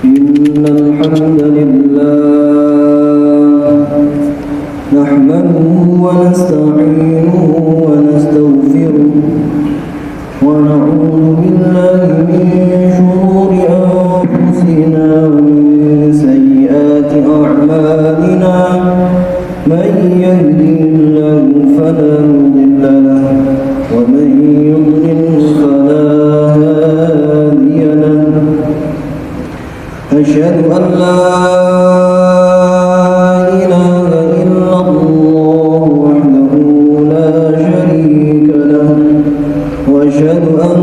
إن الحمد لله نحمده ونستعينه ونستغفره ونعوذ بالله من شرور أنفسنا ومن سيئات أعمالنا من يهده الله فلا مضل له ومن يضلل فلا هادي له أشهد أن لا إله إلا الله وحده لا شريك له وأشهد أن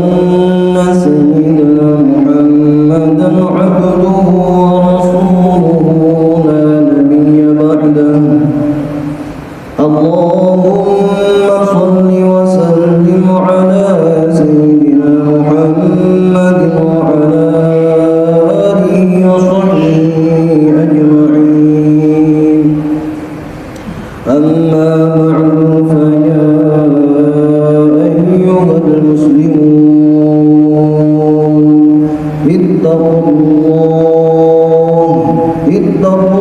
سيدنا محمدا عبده ورسوله لا نبي بعده اللهم صل وسلم على سيدنا محمد وعلى آله وصحبه أجمعين أما بعد فيا أيها المسلمون اتقوا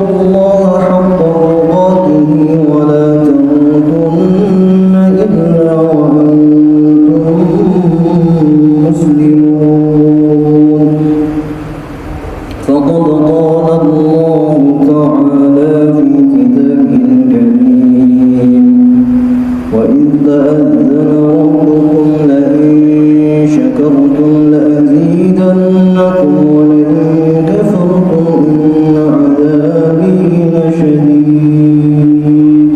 الله حق تقاته ولا تموتن إلا وأنتم مسلمون فقد قال الله تعالى في كتابه الكريم وإذ تأذن ربكم لئن شكرتم لأزيدنكم ولئن كفرتم إن عذابي لشديد.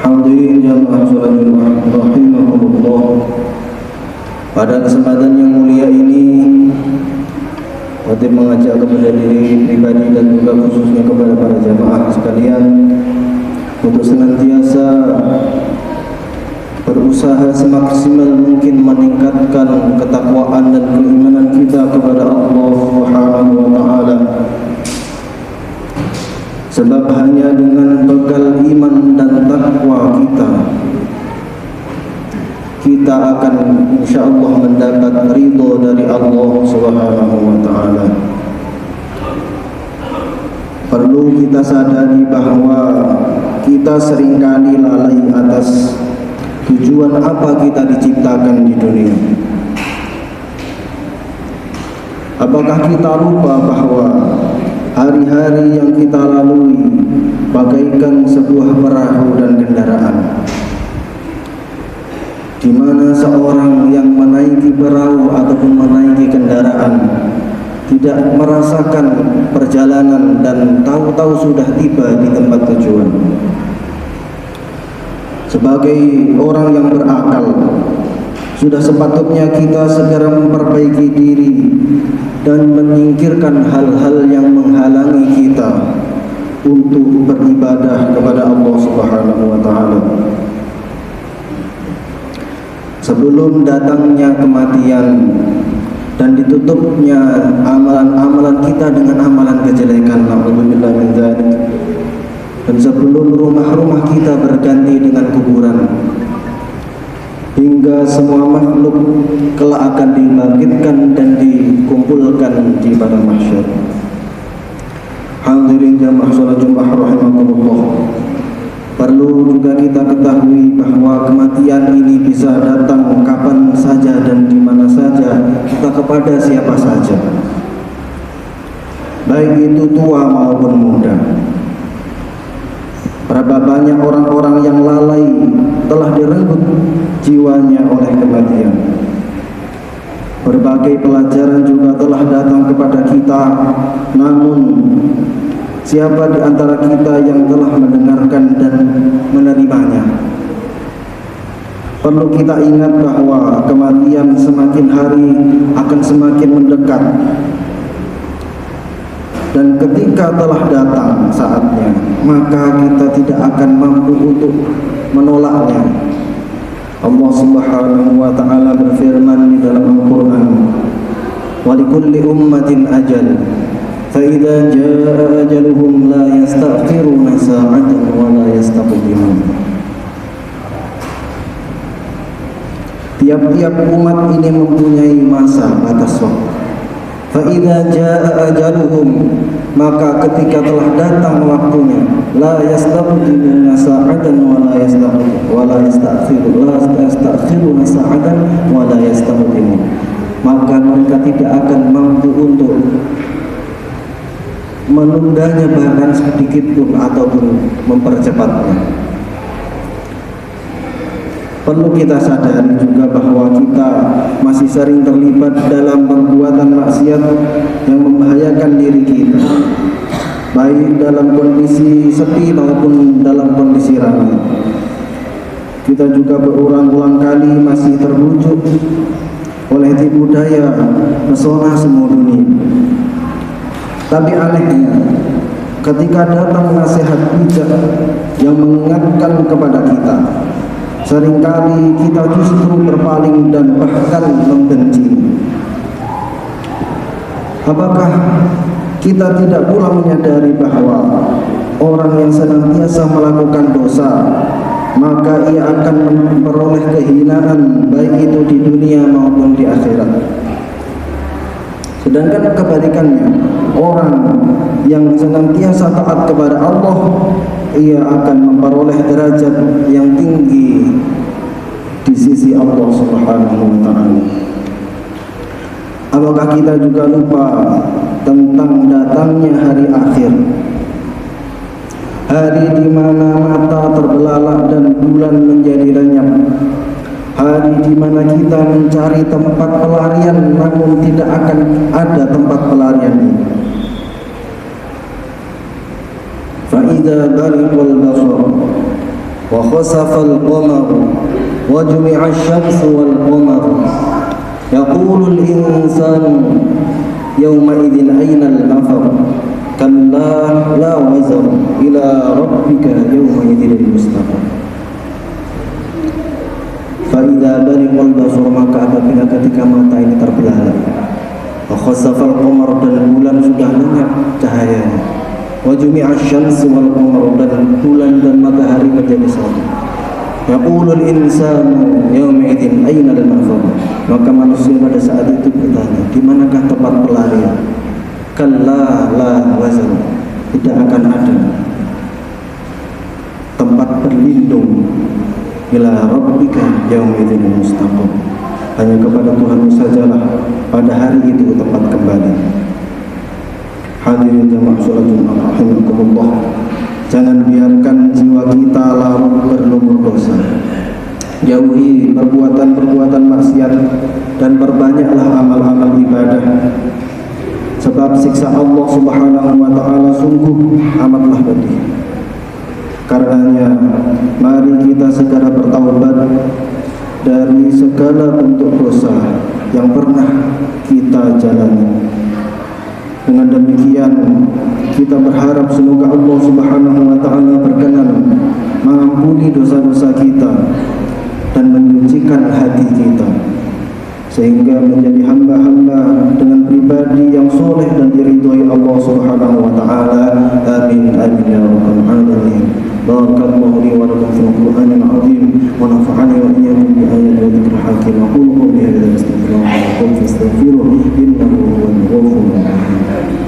Hadirin jamaah salat Jumat rahimahullah. Pada kesempatan yang mulia ini Khatib mengajak kepada diri pribadi dan juga khususnya kepada para jamaah sekalian untuk senantiasa berusaha semaksimal mungkin meningkatkan ketakwaan dan keimanan kita kepada Allah Subhanahu wa taala. Sebab hanya dengan bekal iman dan takwa kita akan insyaallah mendapat ridho dari Allah Subhanahu wa taala. Perlu kita sadari bahwa kita seringkali lalai atas tujuan apa kita diciptakan di dunia. Apakah kita lupa bahwa hari-hari yang kita lalui bagaikan sebuah perahu dan kendaraan, di mana seorang yang menaiki perahu ataupun menaiki kendaraan tidak merasakan perjalanan dan tahu-tahu sudah tiba di tempat tujuan. Sebagai orang yang berakal, sudah sepatutnya kita segera memperbaiki diri dan menyingkirkan hal-hal yang menghalangi kita untuk beribadah kepada Allah Subhanahu wa taala. Sebelum datangnya kematian dan ditutupnya amalan-amalan kita dengan amalan kejelekan, na'udzubillah min dzalik, dan sebelum rumah-rumah kita berganti dengan kuburan, hingga semua makhluk kelak akan dibangkitkan dan dikumpulkan di padang mahsyar. Hadirin jamaah salat Jumat rahimakumullah. Perlu juga kita ketahui bahwa kematian ini bisa datang kapan saja dan di mana saja, entah kepada siapa saja, baik itu tua maupun muda. Berapa banyak orang-orang yang lalai telah direnggut jiwanya oleh kematian. Berbagai pelajaran juga telah datang kepada kita, namun siapa di antara kita yang telah mendengarkan dan menerimanya? Perlu kita ingat bahwa kematian semakin hari akan semakin mendekat. Dan ketika telah datang saatnya, maka kita tidak akan mampu untuk menolaknya. Allah Subhanahu wa taala berfirman di dalam Al-Qur'an, "Wa likulli ummatin ajal, fa idza jaa ajaluhum la yastakhiruna sa'atan wa la yastaqdimun." Tiap-tiap umat ini mempunyai masa batas waktu. Fa'idza jaa ajaluhum, maka ketika telah datang waktunya, la yastaqdimuna sa'atan wa la yasta'khiruna sa'atan wa la yastaqdimun, maka mereka tidak akan mampu untuk menundanya bahkan sedikit pun ataupun mempercepatnya. Perlu kita sadari juga bahwa kita masih sering terlibat dalam perbuatan maksiat yang membahayakan diri kita, baik dalam kondisi sepi maupun dalam kondisi ramai. Kita juga berulang-ulang kali masih terbujuk oleh tipu daya pesona semu dunia. Tapi anehnya, ketika datang nasihat bijak yang mengingatkan kepada kita, seringkali kita justru berpaling dan bahkan membenci. Apakah kita tidak pula menyadari bahwa orang yang senantiasa melakukan dosa, maka ia akan memperoleh kehinaan baik itu di dunia maupun di akhirat? Sedangkan kebalikannya, orang yang senantiasa taat kepada Allah, ia akan memperoleh derajat yang tinggi di sisi Allah Subhanahu wa ta'ala. Apakah kita juga lupa tentang datangnya hari akhir, hari di mana mata terbelalak dan bulan menjadi lenyap, hari di mana kita mencari tempat pelarian namun tidak akan ada tempat pelarian ini. فَإِذَا بَرِقَ الْبَصَرُ وَخَسَفَ الْقَمَرُ وَجُمِعَ الشَّمْسُ وَالْقَمَرُ يَقُولُ الْإِنسَانُ يَوْمَئِذٍ أَيْنَ الْمَفَرُ كَلَّا لَا وَزَرَ إِلَى رَبِّكَ يَوْمَئِذٍ الْمُسْتَقَرُ. فَإِذَا بَرِقَ الْبَصَرُ, maka apabila ketika mata ini terbelalak, وَخَسَفَ الْقَمَرُ, dan bulan sudah lenyap cahayanya, وَجُمِعَ الشَّمْسُ وَالْقَمَرُ, dan bulan dan matahari menjadi satu. يَقُولُ الْإِنسَانُ يَوْمَئِذٍ أَيْنَ الْمَفَرُ, maka manusia pada saat itu bertanya, di manakah tempat pelarian? Kalla la wazar, tidak akan ada tempat berlindung. Ila rabbika yaumidzin mustaqim, hanya kepada Tuhanmu sajalah pada hari itu tempat kembali. Hadirin jamaah salat Jumat rahimakumullah, jangan biarkan jiwa kita larut berlumur dosa. Jauhi perbuatan-perbuatan maksiat dan perbanyaklah amal-amal ibadah, sebab siksa Allah Subhanahu wa ta'ala sungguh amatlah pedih. Karenanya mari kita segera bertaubat dari segala bentuk dosa yang pernah kita jalani. Dengan demikian kita berharap semoga Allah Subhanahu wa ta'ala berkenan mengampuni dosa-dosa kita dan menyucikan hati kita, sehingga menjadi hamba-hamba dengan pribadi yang soleh dan diridhoi Allah Subhanahu wa ta'ala. Amin amin ya rabbal alamin. Barakallahu li wa lakum fil Qur'anil azim wa nafa'ani wa iyyakum bi ayatin wa dzikril hakim. Aqulu qawli hadza wa astaghfirullah wa astaghfiruhu innahu huwal ghafurur rahim.